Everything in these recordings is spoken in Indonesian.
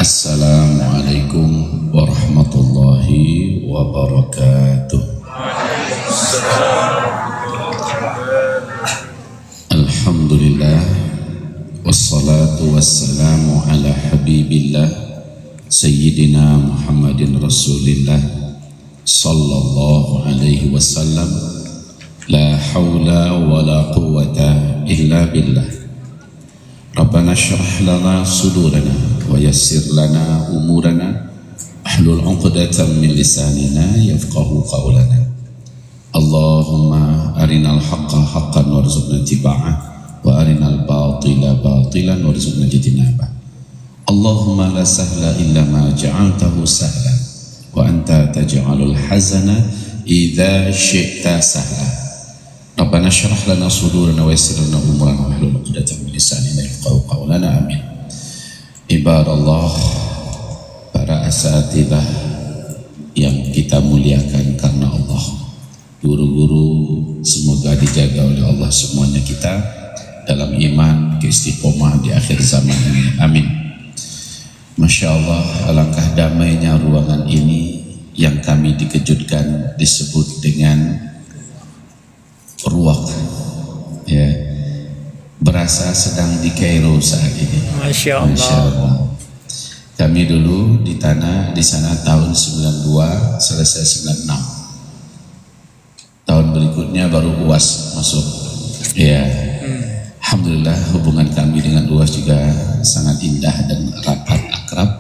Assalamualaikum warahmatullahi wabarakatuh. Alhamdulillah, wassalatu wassalamu ala habibillah Sayyidina Muhammadin Rasulillah sallallahu alaihi wasallam. La hawla wa la quwwata illa billah. Rabbana syrah lana sudurana wa yassir lana umurana ahlul 'uqdatam min lisanina yafqahu qawlana. Allahumma arinal haqqa haqqan warzuqna ittiba'ah wa arinal batila batilan warzuqna ijtinabah. Allahumma la sahla illa ma ja'altahu sahla wa anta taj'alul hazana idza syi'ta sahla. Rabbana syrah lana sudurana wa yassir lana umurana wahlul 'uqdatam min lisanina yafqahu qawlana. Amin. Ibadallah, para asatidzah yang kita muliakan karena Allah, guru-guru, semoga dijaga oleh Allah semuanya kita dalam iman, keistiqomah di akhir zaman ini. Amin. Masya Allah, alangkah damainya ruangan ini yang kami dikejutkan disebut dengan ruwak, ya, berasa sedang di Kairo saat ini. Masya Allah. Masya Allah. Kami dulu di sana tahun 92, selesai 96. Tahun berikutnya baru UAS masuk. Ya, alhamdulillah hubungan kami dengan UAS juga sangat indah dan rapat akrab.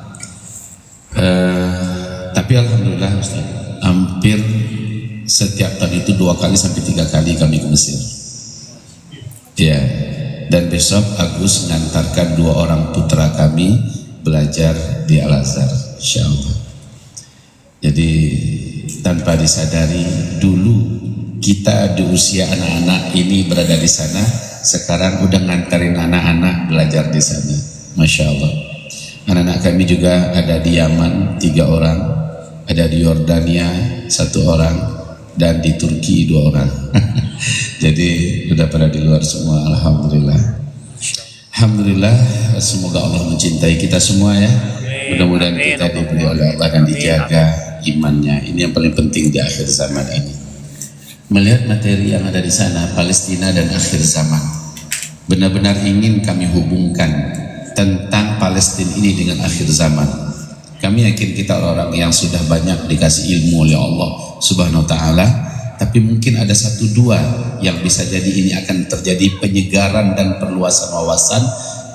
Tapi alhamdulillah Ustaz, hampir setiap tahun itu 2 kali sampai 3 kali kami ke Mesir. Ya, dan besok Agus mengantarkan 2 orang putra kami belajar di Al-Azhar, insyaallah. Jadi tanpa disadari dulu kita di usia anak-anak ini berada di sana, sekarang udah ngantarin anak-anak belajar di sana. Masya Allah. Anak-anak kami juga ada di Yaman 3 orang, ada di Yordania 1 orang, dan di Turki 2 orang. Jadi udah pada di luar semua. Alhamdulillah. Alhamdulillah, semoga Allah mencintai kita semua ya. Mudah-mudahan kita diberi oleh Allah dan dijaga imannya. Ini yang paling penting di akhir zaman ini. Melihat materi yang ada di sana, Palestina dan akhir zaman, benar-benar ingin kami hubungkan tentang Palestina ini dengan akhir zaman. Kami yakin kita orang yang sudah banyak dikasih ilmu oleh Allah Subhanahu wa ta'ala, tapi mungkin ada 1-2 yang bisa jadi ini akan terjadi penyegaran dan perluasan wawasan,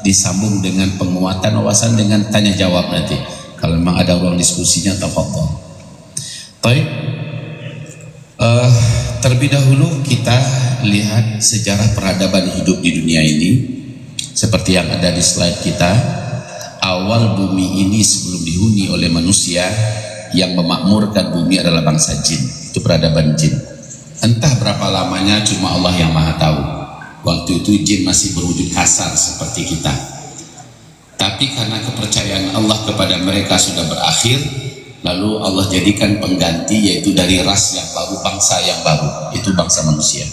disambung dengan penguatan wawasan dengan tanya jawab nanti. Kalau memang ada ruang diskusinya, tafadhol. Baik. Terlebih dahulu kita lihat sejarah peradaban hidup di dunia ini. Seperti yang ada di slide kita, awal bumi ini sebelum dihuni oleh manusia, yang memakmurkan bumi adalah bangsa jin. Itu peradaban jin. Entah berapa lamanya, cuma Allah yang maha tahu. Waktu itu jin masih berwujud kasar seperti kita. Tapi karena kepercayaan Allah kepada mereka sudah berakhir, lalu Allah jadikan pengganti, yaitu dari ras yang baru, bangsa yang baru, itu bangsa manusia.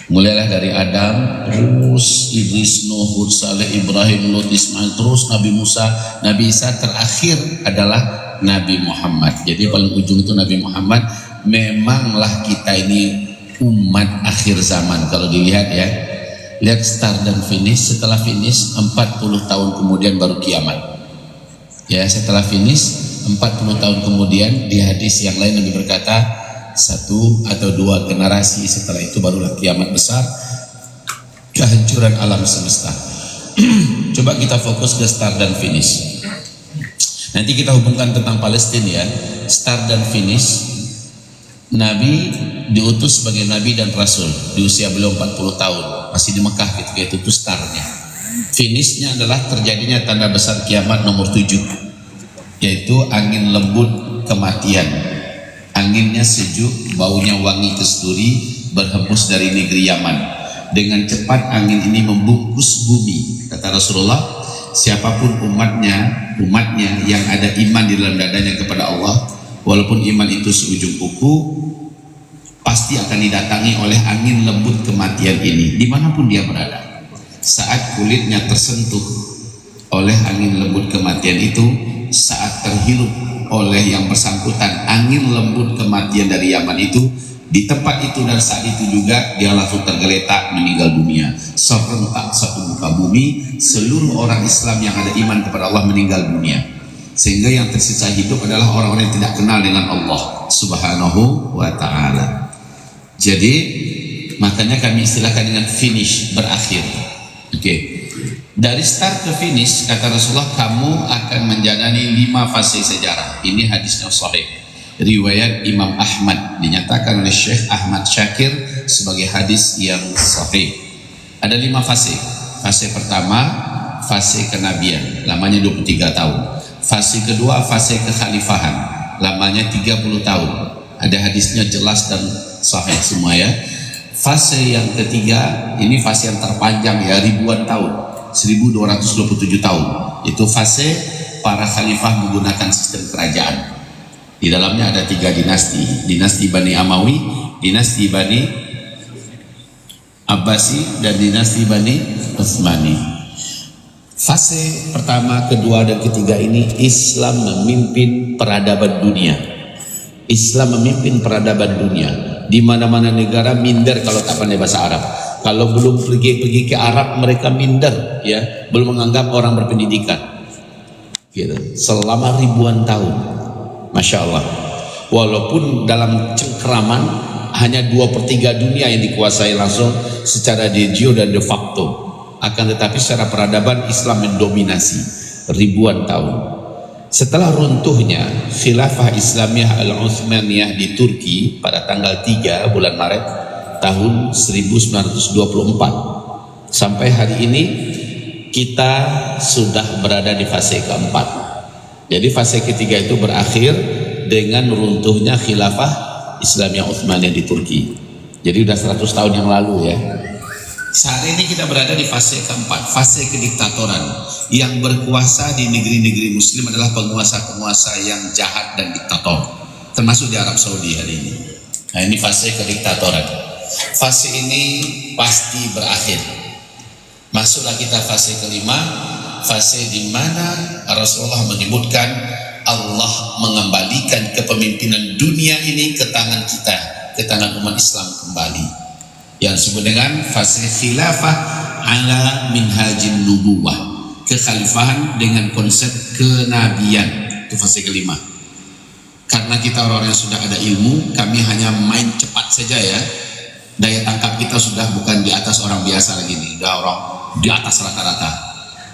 Mulailah dari Adam, terus Idris, Nuh, Hud, Saleh, Ibrahim, Lut, Ismail, terus Nabi Musa, Nabi Isa, terakhir adalah Nabi Muhammad. Jadi paling ujung itu Nabi Muhammad. Memanglah kita ini umat akhir zaman. Kalau dilihat ya, lihat start dan finish. Setelah finish 40 tahun kemudian baru kiamat. Ya, setelah finish 40 tahun kemudian, di hadis yang lain Nabi berkata 1 atau 2 generasi setelah itu barulah kiamat besar, kehancuran alam semesta. Coba kita fokus ke start dan finish. Nanti kita hubungkan tentang Palestina ya. Start dan finish, Nabi diutus sebagai Nabi dan Rasul di usia beliau 40 tahun, masih di Mekah ketika itu startnya. Finishnya adalah terjadinya tanda besar kiamat nomor 7, yaitu angin lembut kematian. Anginnya sejuk, baunya wangi kasturi, berhembus dari negeri Yaman. Dengan cepat angin ini membungkus bumi. Kata Rasulullah, siapapun umatnya yang ada iman di dalam dadanya kepada Allah, walaupun iman itu seujung kuku, pasti akan didatangi oleh angin lembut kematian ini, dimanapun dia berada. Saat kulitnya tersentuh oleh angin lembut kematian itu, saat terhirup oleh yang bersangkutan angin lembut kematian dari Yaman itu, di tempat itu dan saat itu juga dia langsung tergeletak meninggal dunia. Serentak satu muka bumi, seluruh orang Islam yang ada iman kepada Allah meninggal dunia. Sehingga yang tersisa hidup adalah orang-orang yang tidak kenal dengan Allah Subhanahu wa ta'ala. Jadi makanya kami istilahkan dengan finish, berakhir. Oke. Dari start ke finish, kata Rasulullah, kamu akan menjalani 5 fase sejarah. Ini hadisnya sahih, riwayat Imam Ahmad, dinyatakan oleh Syekh Ahmad Syakir sebagai hadis yang sahih. Ada 5 fase. Fase pertama, fase kenabian, lamanya 23 tahun. Fase kedua, fase kekhalifahan, lamanya 30 tahun. Ada hadisnya jelas dan sahih semua ya. Fase yang ketiga, ini fase yang terpanjang ya, ribuan tahun, 1227 tahun. Itu fase para khalifah menggunakan sistem kerajaan. Di dalamnya ada 3 dinasti, dinasti Bani Amawi, dinasti Bani Abbasi, dan dinasti Bani Utsmani. Fase pertama, kedua, dan ketiga ini Islam memimpin peradaban dunia. Islam memimpin peradaban dunia. Di mana-mana negara minder kalau tak pandai bahasa Arab. Kalau belum pergi ke Arab, mereka minder, ya, belum menganggap orang berpendidikan. Gitu. Selama ribuan tahun, masya Allah. Walaupun dalam cengkeraman hanya 2/3 dunia yang dikuasai langsung secara de jure dan de facto, akan tetapi secara peradaban Islam mendominasi ribuan tahun. Setelah runtuhnya Khilafah Islamiyah Al-Utsmaniyah di Turki pada tanggal 3 bulan Maret tahun 1924 sampai hari ini, kita sudah berada di fase keempat. Jadi fase ketiga itu berakhir dengan runtuhnya Khilafah Islamiyah Utsmaniyah di Turki. Jadi udah 100 tahun yang lalu ya. Saat ini kita berada di fase keempat, fase kediktatoran. Yang berkuasa di negeri-negeri muslim adalah penguasa-penguasa yang jahat dan diktator, termasuk di Arab Saudi hari ini. Nah, ini fase kediktatoran. Fase ini pasti berakhir. Masuklah kita fase kelima, fase di mana Rasulullah menyebutkan Allah mengembalikan kepemimpinan dunia ini ke tangan kita, ke tangan umat Islam kembali, yang disebut dengan fase khilafah ala minhajin nubuwah, kekhalifahan dengan konsep kenabian. Itu fase kelima. Karena kita orang-orang yang sudah ada ilmu, kami hanya main cepat saja ya. Daya tangkap kita sudah bukan di atas orang biasa lagi nih, udah orang di atas rata-rata.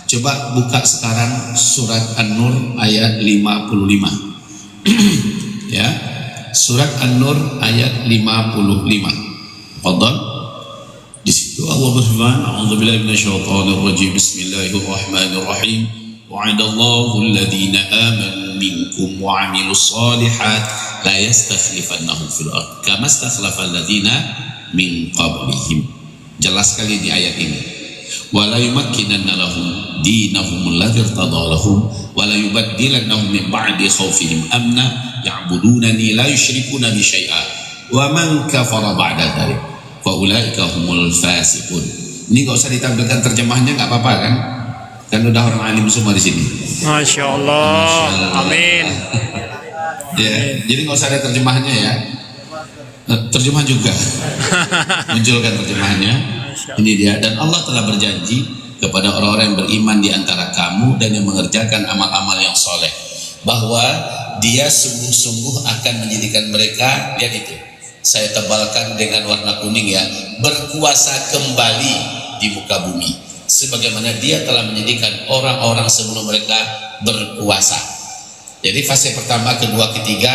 Coba buka sekarang surat An-Nur ayat 55. Ya, surat An-Nur ayat 55. Fadhal. Di situ Allah berfirman, a'udzubillahi minasyaitonir rajim, bismillahirrahmanirrahim. Wa'adallahu alladhina amanu minkum wa 'amilus shalihat la yastakhlifannahum fil ardh kama istakhlafa alladhina min qablihim. Jelas sekali di ayat ini. Wala yumakkinanna lahum dinahum alladhi irtada lahum wala yubaddilannahum min ba'di khawfihim amna ya'budunani la yusyrikuna bi syai'a wa man kafara ba'da dzalik fa ulaika humul fasiqun. Ini enggak usah ditampilkan terjemahnya, enggak apa-apa kan? Kan udah orang alim semua di sini. Masya Allah. Amin. Ya, jadi enggak usah ada terjemahnya ya. Terjemah juga munculkan terjemahnya. Ini dia. Dan Allah telah berjanji kepada orang-orang yang beriman di antara kamu dan yang mengerjakan amal-amal yang soleh, bahwa Dia sungguh-sungguh akan menjadikan mereka, lihat itu, saya tebalkan dengan warna kuning ya, berkuasa kembali di muka bumi, sebagaimana Dia telah menjadikan orang-orang sebelum mereka berkuasa. Jadi fase pertama, kedua, ketiga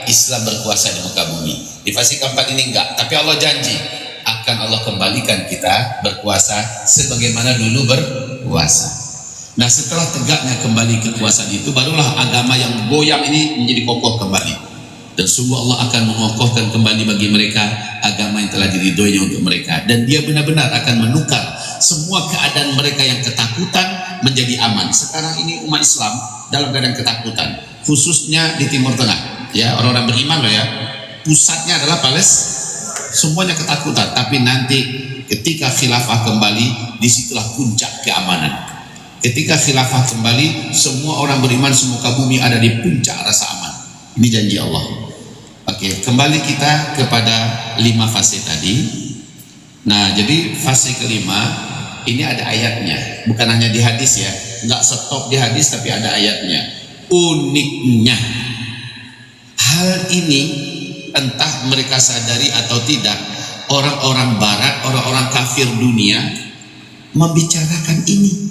Islam berkuasa di muka bumi. Di fase keempat ini enggak, tapi Allah janji akan Allah kembalikan kita berkuasa sebagaimana dulu berkuasa. Nah, setelah tegaknya kembali kekuasaan itu, barulah agama yang goyang ini menjadi kokoh kembali. Dan sungguh Allah akan mengokohkan kembali bagi mereka agama yang telah diridhoinya untuk mereka, dan Dia benar-benar akan menukar semua keadaan mereka yang ketakutan menjadi aman. Sekarang ini umat Islam dalam keadaan ketakutan, khususnya di Timur Tengah ya, orang-orang beriman loh ya, pusatnya adalah Palestina, semuanya ketakutan. Tapi nanti ketika khilafah kembali, disitulah puncak keamanan. Ketika khilafah kembali, semua orang beriman semuka bumi ada di puncak rasa aman. Ini janji Allah. Oke, kembali kita kepada 5 fase tadi. Nah, jadi fase kelima ini ada ayatnya, bukan hanya di hadis ya, nggak stop di hadis tapi ada ayatnya. Uniknya hal ini, entah mereka sadari atau tidak, orang-orang barat, orang-orang kafir dunia membicarakan ini.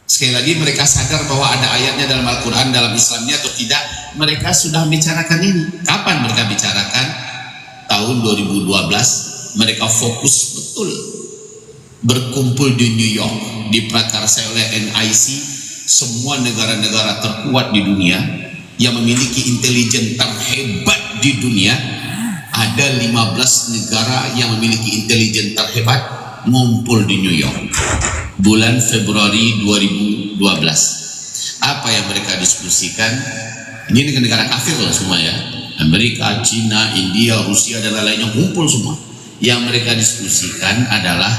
Sekali lagi, mereka sadar bahwa ada ayatnya dalam Al-Quran, dalam Islamnya atau tidak, mereka sudah membicarakan ini. Kapan mereka bicarakan? Tahun 2012 mereka fokus betul berkumpul di New York, diprakarsai oleh NIC, semua negara-negara terkuat di dunia yang memiliki intelijen terhebat di dunia. Ada 15 negara yang memiliki intelijen terhebat ngumpul di New York bulan Februari 2012. Apa yang mereka diskusikan? Ini negara kafir lah semua ya, Amerika, Cina, India, Rusia dan lain-lainnya ngumpul semua. Yang mereka diskusikan adalah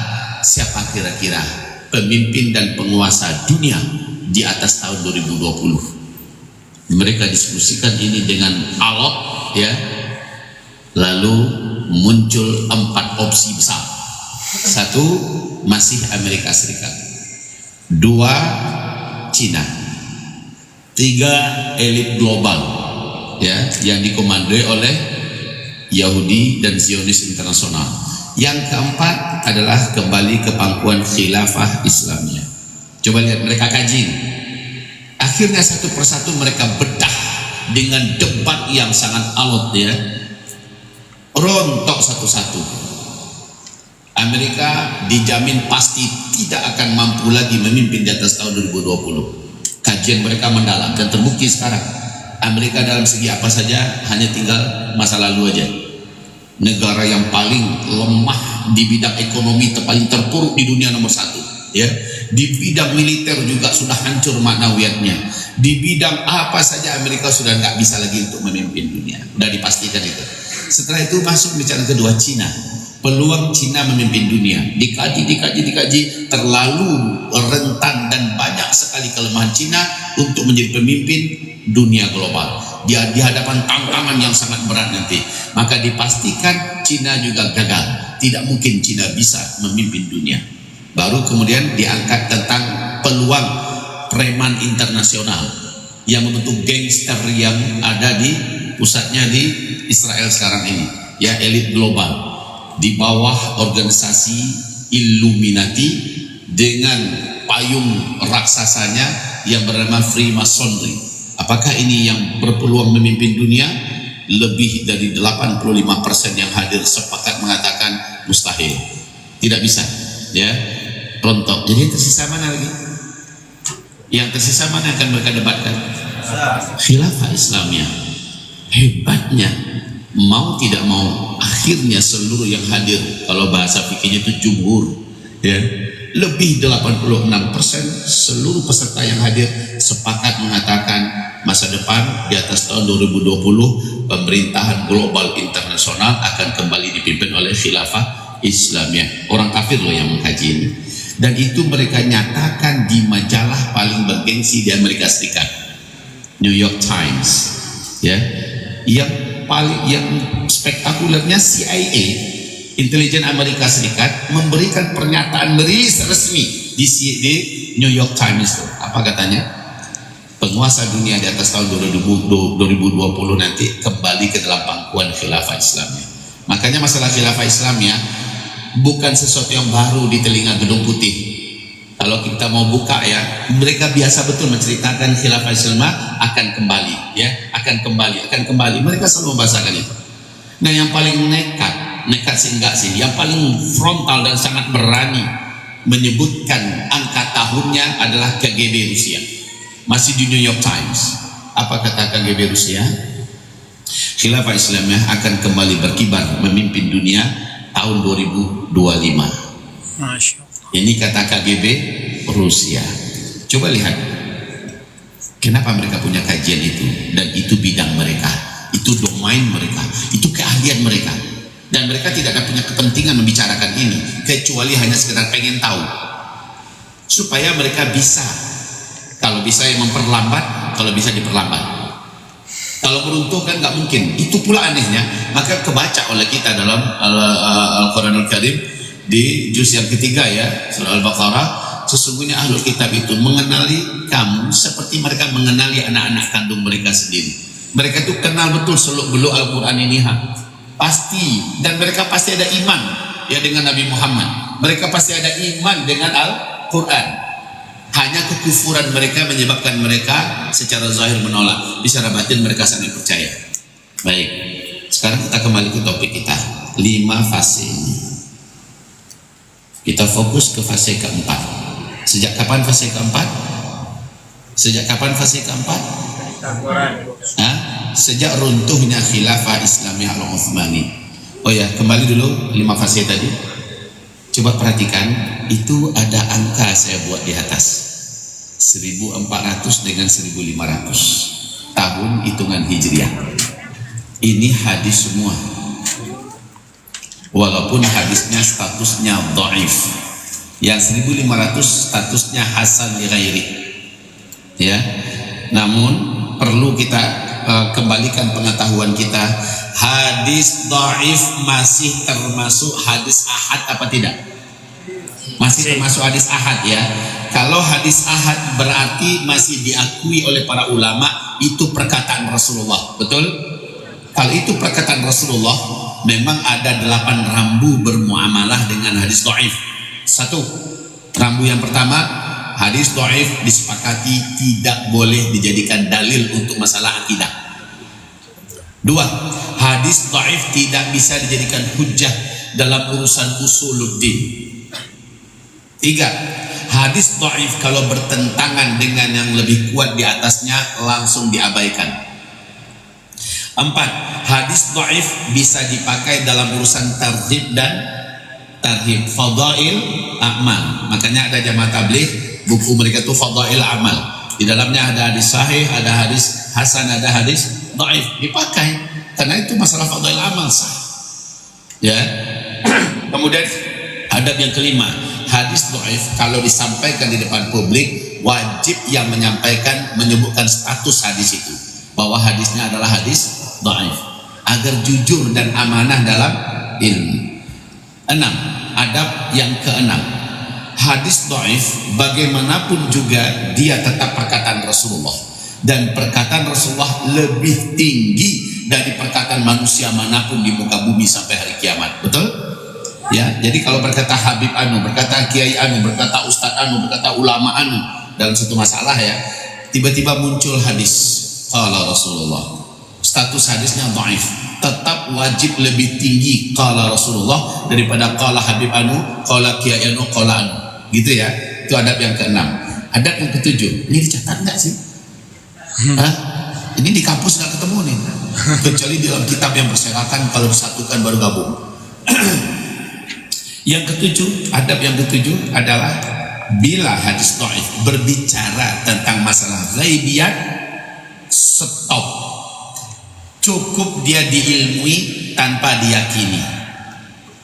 siapa kira-kira pemimpin dan penguasa dunia di atas tahun 2020. Mereka diskusikan ini dengan alot ya. Lalu muncul 4 opsi besar. 1, masih Amerika Serikat. 2, Cina. 3, elit global ya, yang dikomandoi oleh Yahudi dan Zionis internasional. Yang keempat adalah kembali ke pangkuan khilafah Islamnya. Coba lihat, mereka kaji. Akhirnya satu persatu mereka bedah dengan debat yang sangat alot ya. Rontok satu-satu. Amerika dijamin pasti tidak akan mampu lagi memimpin di atas tahun 2020. Kajian mereka mendalam dan terbukti sekarang. Amerika dalam segi apa saja hanya tinggal masa lalu aja. Negara yang paling lemah di bidang ekonomi, paling terpuruk di dunia nomor 1 ya. Di bidang militer juga sudah hancur maknawiyatnya. Di bidang apa saja Amerika sudah nggak bisa lagi untuk memimpin dunia. Sudah dipastikan itu. Setelah itu masuk bicara kedua, Cina. Peluang Cina memimpin dunia dikaji, terlalu rentan dan banyak sekali kelemahan Cina untuk menjadi pemimpin dunia global. Dia di hadapan tantangan yang sangat berat nanti. Maka dipastikan Cina juga gagal. Tidak mungkin Cina bisa memimpin dunia. Baru kemudian diangkat tentang peluang preman internasional yang membentuk gangster yang ada di pusatnya di Israel sekarang ini ya, elit global di bawah organisasi Illuminati dengan payung raksasanya yang bernama Freemasonry. Apakah ini yang berpeluang memimpin dunia? Lebih dari 85% yang hadir sepakat mengatakan mustahil, tidak bisa ya, rontok. Jadi tersisa mana lagi? Yang tersisa mana akan mereka debatkan? Khilafah Islamnya. Hebatnya, mau tidak mau, akhirnya seluruh yang hadir, kalau bahasa fikihnya itu jumhur ya, lebih 86% seluruh peserta yang hadir sepakat mengatakan masa depan di atas tahun 2020 pemerintahan global internasional akan kembali dipimpin oleh khilafah Islamnya. Orang kafir loh yang mengkaji ini, dan itu mereka nyatakan di majalah paling bergengsi di Amerika Serikat, New York Times ya. Yang spektakulernya CIA, intelijen Amerika Serikat, memberikan pernyataan merilis resmi di New York Times itu. Apa katanya? Penguasa dunia di atas tahun 2020 nanti kembali ke dalam pangkuan khilafah Islamnya. Makanya masalah khilafah Islamnya bukan sesuatu yang baru di telinga Gedung Putih. Kalau kita mau buka ya, mereka biasa betul menceritakan khilafah Islamnya akan kembali ya, akan kembali. Mereka selalu membahasakan itu. Nah, yang paling nekat sih enggak sih, yang paling frontal dan sangat berani menyebutkan angka tahunnya adalah KGB Rusia. Masih di New York Times. Apa kata KGB Rusia? Khilafah Islamnya akan kembali berkibar memimpin dunia tahun 2025. Masya Allah. Ini kata KGB Rusia. Coba lihat, kenapa mereka punya kajian itu, dan itu bidang mereka, itu domain mereka, itu keahlian mereka, dan mereka tidak ada punya kepentingan membicarakan ini kecuali hanya sekedar pengen tahu. supaya mereka bisa, kalau bisa yang memperlambat, kalau bisa diperlambat. Kalau meruntuhkan nggak mungkin. Itu pula anehnya, maka kebaca oleh kita dalam Al-Quranul Karim di juz yang ketiga ya, surah Al-Baqarah, sesungguhnya ahlul kitab itu mengenali kamu seperti mereka mengenali anak-anak kandung mereka sendiri. Mereka itu kenal betul seluk-beluk Al-Quran ini, pasti, dan mereka pasti ada iman ya dengan Nabi Muhammad. Mereka pasti ada iman dengan Al-Quran. Hanya kekufuran mereka menyebabkan mereka secara zahir menolak, secara batin mereka sangat percaya. Baik, sekarang kita kembali ke topik kita, 5 fase ini. Kita fokus ke fase keempat. Sejak kapan fase keempat? Sejak kapan fase keempat? Sejak runtuhnya khilafah Islamiyah Al-Utsmani. Oh ya, kembali dulu 5 fase tadi. Coba perhatikan, itu ada angka saya buat di atas, 1400 dengan 1500 tahun hitungan Hijriah. Ini hadis semua, walaupun hadisnya statusnya dhaif. Yang 1500 statusnya hasan li ghairi ya. Namun perlu kita kembalikan pengetahuan kita, hadis dhaif masih termasuk hadis ahad apa tidak? Masih termasuk hadis ahad ya. Kalau hadis ahad berarti masih diakui oleh para ulama itu perkataan Rasulullah, betul? Kalau itu perkataan Rasulullah, memang ada 8 rambu bermuamalah dengan hadis dhaif. 1, rambu yang pertama, hadis dhaif disepakati tidak boleh dijadikan dalil untuk masalah akidah. 2, hadis dhaif tidak bisa dijadikan hujjah dalam urusan usuluddin. 3, hadis dhaif kalau bertentangan dengan yang lebih kuat di atasnya langsung diabaikan. 4, hadis dhaif bisa dipakai dalam urusan targhib dan tarhib, fadail amal. Makanya ada jamaah tabligh, buku mereka itu fadail amal. Di dalamnya ada hadis sahih, ada hadis hasan, ada hadis dhaif, dipakai karena itu masalah fadail amal sah. Ya. Kemudian adab yang kelima, hadis dhaif kalau disampaikan di depan publik, wajib yang menyampaikan menyebutkan status hadis itu, bahwa hadisnya adalah hadis dhaif, agar jujur dan amanah dalam ilmu. 6, adab yang keenam, hadis dhaif bagaimanapun juga dia tetap perkataan Rasulullah, dan perkataan Rasulullah lebih tinggi dari perkataan manusia manapun di muka bumi sampai hari kiamat, betul? Ya, jadi kalau berkata Habib anu, berkata Kiai anu, berkata Ustadz anu, berkata ulama anu dalam satu masalah ya, tiba-tiba muncul hadis qala Rasulullah, status hadisnya dhaif, tetap wajib lebih tinggi qala Rasulullah daripada qala Habib anu, qala Kiai anu, qala anu, gitu ya. Itu adab yang keenam. Adab yang ketujuh, ini dicatat nggak sih? Ini di kampus nggak ketemu nih, kecuali di dalam kitab yang berserakan, kalau disatukan baru gabung. Yang ketujuh, adab yang ketujuh adalah bila hadis dhaif berbicara tentang masalah ghaibiyat, stop. Cukup dia diilmui tanpa diyakini.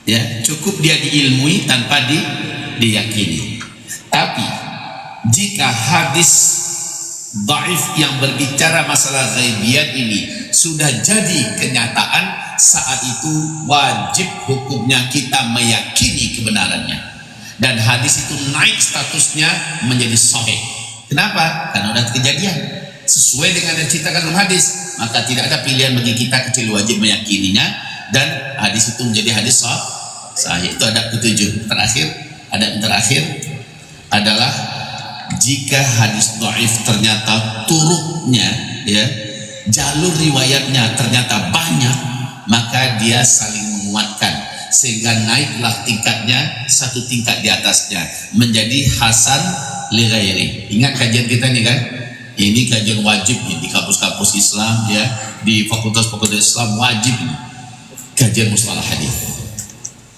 Ya, cukup dia diilmui tanpa diyakini. Tapi jika hadis dhaif yang berbicara masalah ghaibiyat ini sudah jadi kenyataan, saat itu wajib hukumnya kita meyakini kebenarannya, dan hadis itu naik statusnya menjadi sahih. Kenapa? Karena udah kejadian sesuai dengan yang diceritakan dalam hadis, maka tidak ada pilihan bagi kita kecuali wajib meyakininya, dan hadis itu menjadi hadis sahih. Itu adab ketujuh. Adab terakhir adalah jika hadis dhaif ternyata turuknya ya, jalur riwayatnya ternyata banyak, maka dia saling menguatkan sehingga naiklah tingkatnya satu tingkat di atasnya menjadi hasan li ghairi. Ingat kajian kita nih kan, ini kajian wajib nih di kampus-kampus Islam ya, di fakultas-fakultas Islam wajib nih kajian mustalah hadis.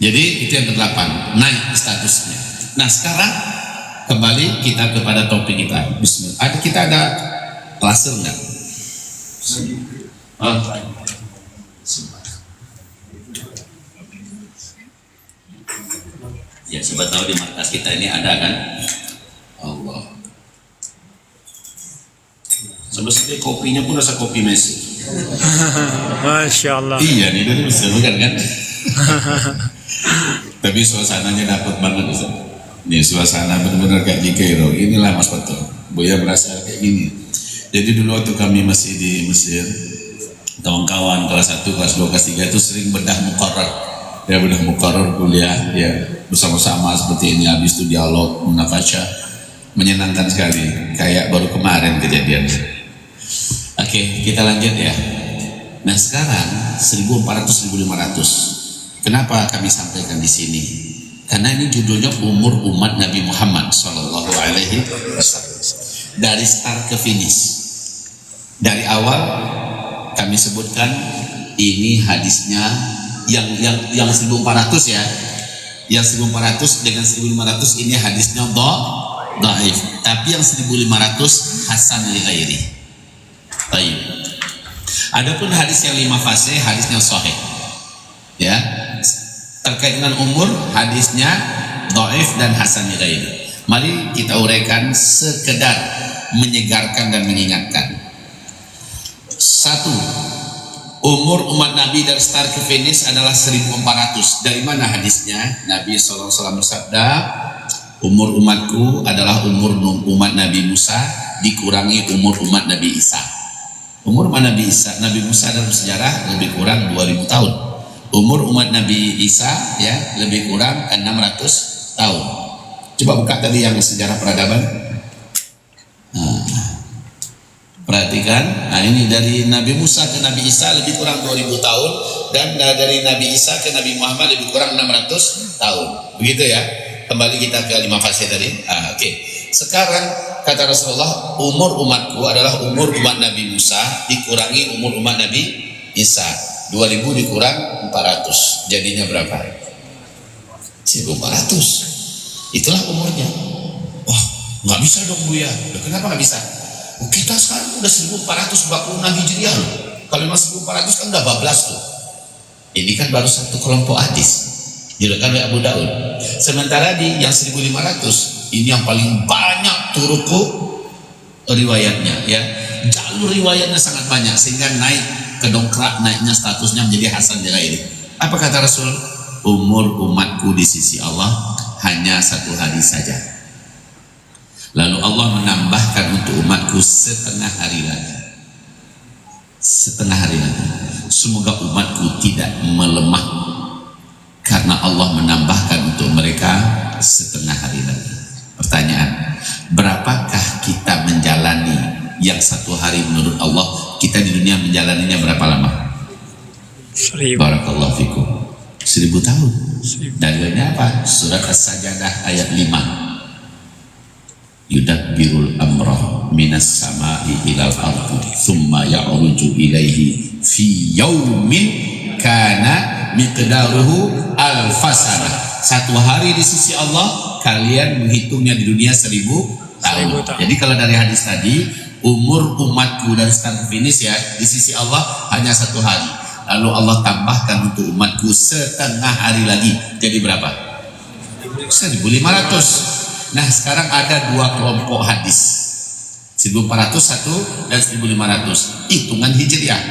Jadi itu yang ke-8, naik statusnya. Nah sekarang kembali kita kepada topik kita. Bismillah. Kita ada laser nggak? Ya, siapa tahu di markas kita ini ada kan. Sampai kopinya pun rasa kopi Mesir. Masya Allah. Iya nih dari Mesir bukan kan? Tapi suasananya dapat banget Ustaz. Nih suasana benar-benar kayak di Kairo. Inilah Mas Fatul. Buya berasa kayak gini. Jadi dulu waktu kami masih di Mesir, kawan-kawan kelas 1, kelas 2, kelas 3 itu sering bedah muqarrar. Ya bedah muqarrar kuliah ya bersama-sama seperti ini, habis itu dialog, munakasyah, menyenangkan sekali. Kayak baru kemarin kejadiannya. Oke, kita lanjut ya. Nah sekarang 1400-1500. Kenapa kami sampaikan di sini? Karena ini judulnya umur umat Nabi Muhammad Sallallahu Alaihi Wasallam. Dari start ke finish. Dari awal kami sebutkan ini hadisnya yang 1400 ya. Yang 1400 dengan 1500 ini hadisnya dhaif. Tapi yang 1500 hasan li ghairi. Baik. Adapun hadis yang 5 fase hadisnya sahih. Ya. Terkait dengan umur hadisnya dhaif dan hasan li ghairi. Mari kita uraikan sekedar menyegarkan dan mengingatkan. 1. Umur umat Nabi dari start ke finish adalah 1400. Dari mana hadisnya? Nabi SAW bersabda, umur umatku adalah umur umat Nabi Musa dikurangi umur umat Nabi Isa. Umur umat Nabi Isa, Nabi Musa dalam sejarah lebih kurang 2000 tahun. Umur umat Nabi Isa ya lebih kurang 600 tahun. Coba buka tadi yang sejarah peradaban. Perhatikan, nah ini dari Nabi Musa ke Nabi Isa lebih kurang 2000 tahun, dan dari Nabi Isa ke Nabi Muhammad lebih kurang 600 tahun. Begitu ya. Kembali kita ke 5 fase tadi. Oke. Sekarang kata Rasulullah, umur umatku adalah umur umat Nabi Musa dikurangi umur umat Nabi Isa. 2000 dikurang 400. Jadinya berapa? 1400. Itulah umurnya. Wah, nggak bisa dong Buya. Kenapa nggak bisa? Kita sekarang udah 1446 Hijriah loh. Kalau memang 1400 kan udah bablas tuh. Ini kan baru satu kelompok hadis diriwayatkan oleh Abu Daud. Sementara di yang 1500 ini yang paling banyak turuku riwayatnya ya. Jalur riwayatnya sangat banyak sehingga naik kedongkrak, naiknya statusnya menjadi hasan li ghairi. Apa kata Rasul? Umur umatku di sisi Allah hanya 1 hari saja. Lalu Allah menambahkan untuk umatku setengah hari lagi. Setengah hari lagi. Semoga umatku tidak melemah, karena Allah menambahkan untuk mereka setengah hari lagi. Pertanyaan, berapakah kita menjalani yang 1 hari menurut Allah? Kita di dunia menjalaninya berapa lama? 1000. Barakallahu fikum. 1000 tahun. Dalilnya apa? Surat As-Sajdah ayat 5. Yudabbirul amrah minas sama'i ilal ardi thumma ya'ruju ilaihi fi yaumin kana miqdaruhu alfasana. 1 hari di sisi Allah kalian menghitungnya di dunia 1000 tahun. Jadi kalau dari hadis tadi, umur umatku dan start finish ya di sisi Allah hanya 1 hari. Lalu Allah tambahkan untuk umatku setengah hari lagi. Jadi berapa? 1500. Nah sekarang ada 2 kelompok hadis, 1401 dan 1500, hitungan hijriah.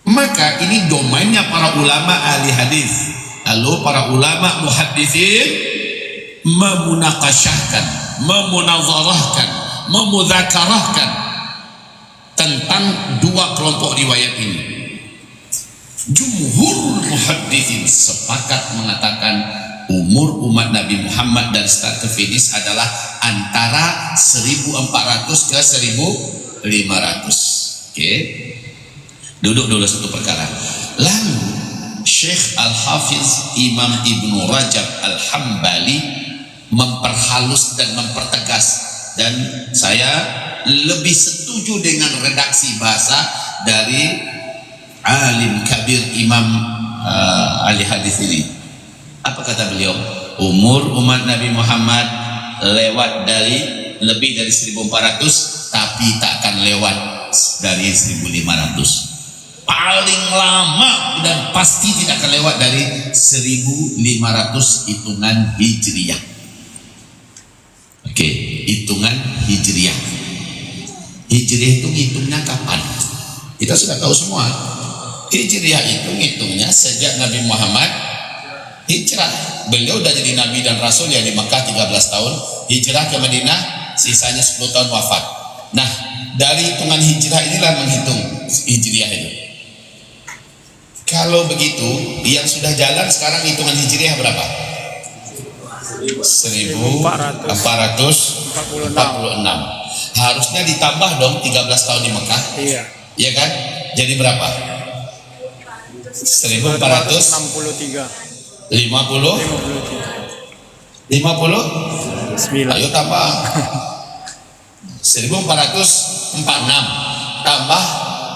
Maka ini domainnya para ulama ahli hadis. Lalu para ulama muhaditsin memunaqasyahkan, memunazarahkan, memudzakarahkan tentang 2 kelompok riwayat ini. Jumhur muhaditsin sepakat mengatakan umur umat Nabi Muhammad dan start ke finish adalah antara 1400 ke 1500. Oke. Duduk dulu satu perkara. Lalu Syekh Al-Hafiz Imam Ibnu Rajab Al-Hambali memperhalus dan mempertegas, dan saya lebih setuju dengan redaksi bahasa dari alim kabir Imam ahli hadis ini. Apa kata beliau? Umur umat Nabi Muhammad lewat dari lebih dari 1400, tapi tak akan lewat dari 1500. Paling lama dan pasti tidak akan lewat dari 1500 hitungan hijriah. Oke, hitungan hijriah. Hijriah itu ngitungnya kapan? Kita sudah tahu semua. Hijriah itu ngitungnya sejak Nabi Muhammad hijrah. Beliau udah jadi Nabi dan Rasul ya di Makkah 13 tahun, hijrah ke Madinah sisanya 10 tahun wafat. Nah, dari hitungan hijrah inilah menghitung Hijriah itu. Kalau begitu, yang sudah jalan sekarang hitungan Hijriah berapa? 1446. Harusnya ditambah dong 13 tahun di Mekah. Iya. Iya kan? Jadi berapa? 1463. 50? 50? 9. Ayo tambah. 1446 tambah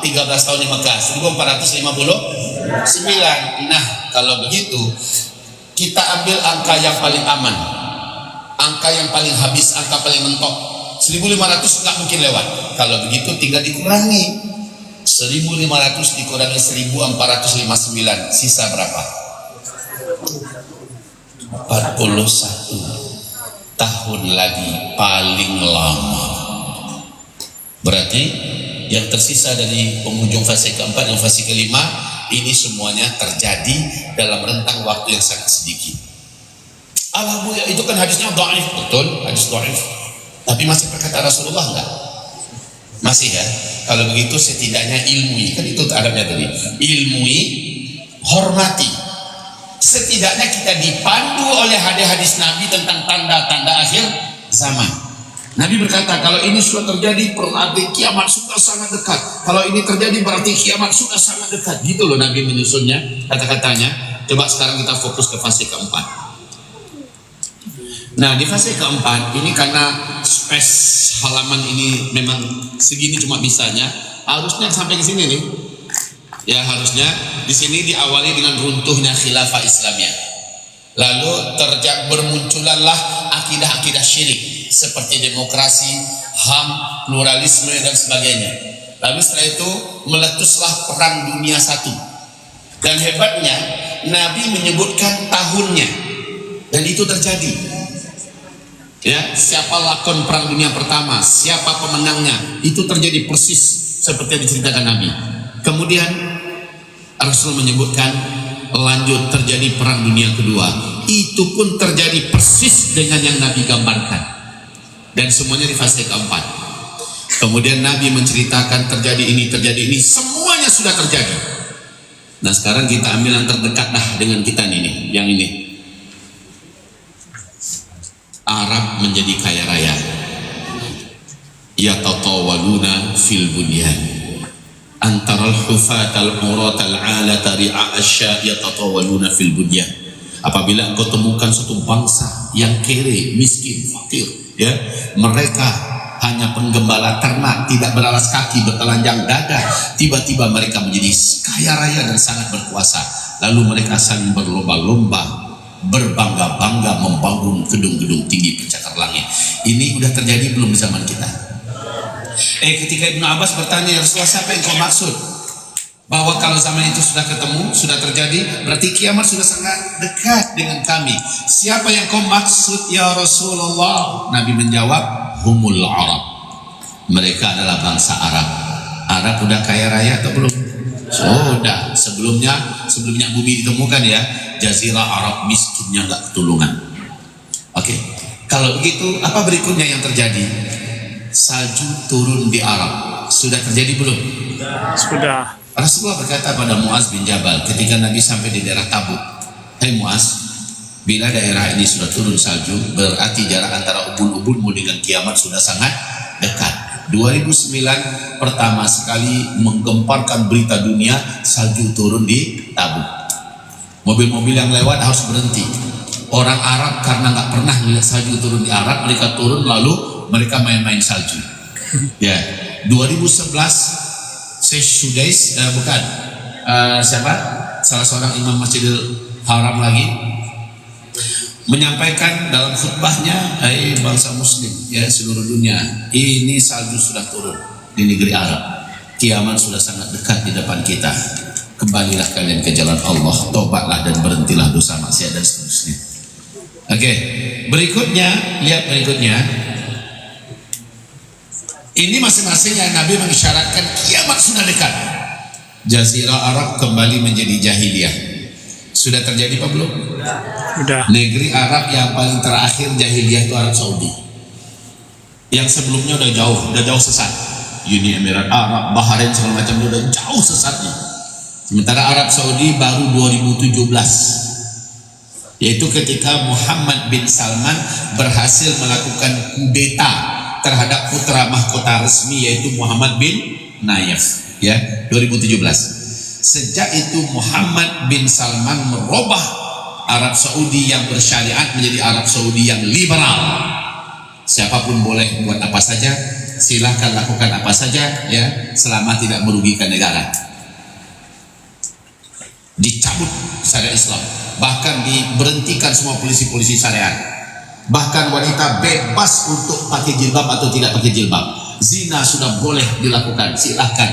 13 tahun di Mekah, 1459. Nah, kalau begitu kita ambil angka yang paling aman, angka yang paling habis, angka paling mentok. 1500 nggak mungkin lewat. Kalau begitu tinggal dikurangi. 1500 dikurangi 1459, sisa berapa? 41 tahun lagi paling lama. Berarti yang tersisa dari penghujung fase keempat dan fase kelima ini semuanya terjadi dalam rentang waktu yang sangat sedikit. Alhamdulillah, itu kan hadisnya dhaif, betul, hadis dhaif. Tapi masih perkataan Rasulullah enggak? Masih ya? Kalau begitu setidaknya ilmui, kan itu Arabnya tadi. Ilmui, hormati. Setidaknya kita dipandu oleh hadis-hadis Nabi tentang tanda-tanda akhir zaman. Nabi berkata, kalau ini sudah terjadi berarti kiamat sudah sangat dekat. Kalau ini terjadi berarti kiamat sudah sangat dekat. Gitu loh Nabi menyusunnya, kata-katanya. Coba sekarang kita fokus ke fase keempat. Nah, di fase keempat ini karena space halaman ini memang segini cuma bisanya, harusnya sampai ke sini nih. Ya, harusnya di sini diawali dengan runtuhnya khilafah Islamiyah. Lalu bermunculanlah akidah-akidah syirik seperti demokrasi, HAM, pluralisme dan sebagainya. Lalu setelah itu meletuslah perang dunia satu. Dan hebatnya Nabi menyebutkan tahunnya dan itu terjadi. Ya, siapa lakon perang dunia pertama, siapa pemenangnya, itu terjadi persis seperti yang diceritakan Nabi. Kemudian Rasul menyebutkan lanjut terjadi perang dunia kedua, itu pun terjadi persis dengan yang Nabi gambarkan, dan semuanya di fase keempat. Kemudian Nabi menceritakan terjadi ini, semuanya sudah terjadi. Nah, sekarang kita ambil yang terdekat dah dengan kita nih, yang ini. Arab menjadi kaya raya. Yatatawaluna fil bunyan. Antara al-hufat al-urat al-alata ri'a asya yatatawaluna fil bunyan. Apabila engkau temukan suatu bangsa yang kere, miskin, fakir, ya, mereka hanya penggembala ternak, tidak beralas kaki, bertelanjang dada, tiba-tiba mereka menjadi kaya raya dan sangat berkuasa. Lalu mereka saling berlomba-lomba, berbangga-bangga membangun gedung-gedung tinggi pencakar langit. Ini udah terjadi belum di zaman kita? Ketika Ibnu Abbas bertanya, ya Rasulullah, siapa yang kau maksud? Bahwa kalau zaman itu sudah ketemu, sudah terjadi, berarti kiamat sudah sangat dekat dengan kami. Siapa yang kau maksud ya Rasulullah? Nabi menjawab, humul Arab. Mereka adalah bangsa Arab. Arab udah kaya raya atau belum? Sudah. Sebelumnya bumi ditemukan ya, Jazirah Arab miskinnya nggak ketulungan. Oke, kalau begitu apa berikutnya yang terjadi? Salju turun di Arab. Sudah terjadi belum? Sudah. Rasulullah berkata pada Muaz bin Jabal ketika Nabi sampai di daerah Tabuk, "Hai Muaz, bila daerah ini sudah turun salju, berarti jarak antara ubun-ubunmu dengan kiamat sudah sangat dekat." 2009 pertama sekali menggemparkan berita dunia, salju turun di Tabuk. Mobil-mobil yang lewat harus berhenti. Orang Arab karena nggak pernah melihat salju turun di Arab, mereka turun lalu mereka main-main salju. Ya, 2011 Syekh Sudais, siapa? Salah seorang imam Masjidil Haram lagi menyampaikan dalam khutbahnya, hai bangsa muslim ya seluruh dunia, ini salju sudah turun di negeri Arab, kiamat sudah sangat dekat di depan kita, kembalilah kalian ke jalan Allah, tobatlah dan berhentilah dosa maksiat dan seterusnya. Oke, berikutnya, lihat berikutnya. Ini masing-masing yang Nabi mengisyaratkan kiamat sudah dekat. Jazirah Arab kembali menjadi jahiliyah. Sudah terjadi apa belum? Sudah. Negeri Arab yang paling terakhir jahiliyah itu Arab Saudi. Yang sebelumnya udah jauh sesat. Uni Emirat Arab, Bahrain segala macam udah jauh sesatnya. Sementara Arab Saudi baru 2017. Yaitu ketika Muhammad bin Salman berhasil melakukan kudeta terhadap putra mahkota resmi yaitu Muhammad bin Nayef, ya, 2017. Sejak itu Muhammad bin Salman merubah Arab Saudi yang bersyariat menjadi Arab Saudi yang liberal. Siapapun boleh buat apa saja, silahkan lakukan apa saja, ya, selama tidak merugikan negara. Dicabut syariat Islam, bahkan diberhentikan semua polisi-polisi syariat. Bahkan wanita bebas untuk pakai jilbab atau tidak pakai jilbab. Zina sudah boleh dilakukan, silahkan.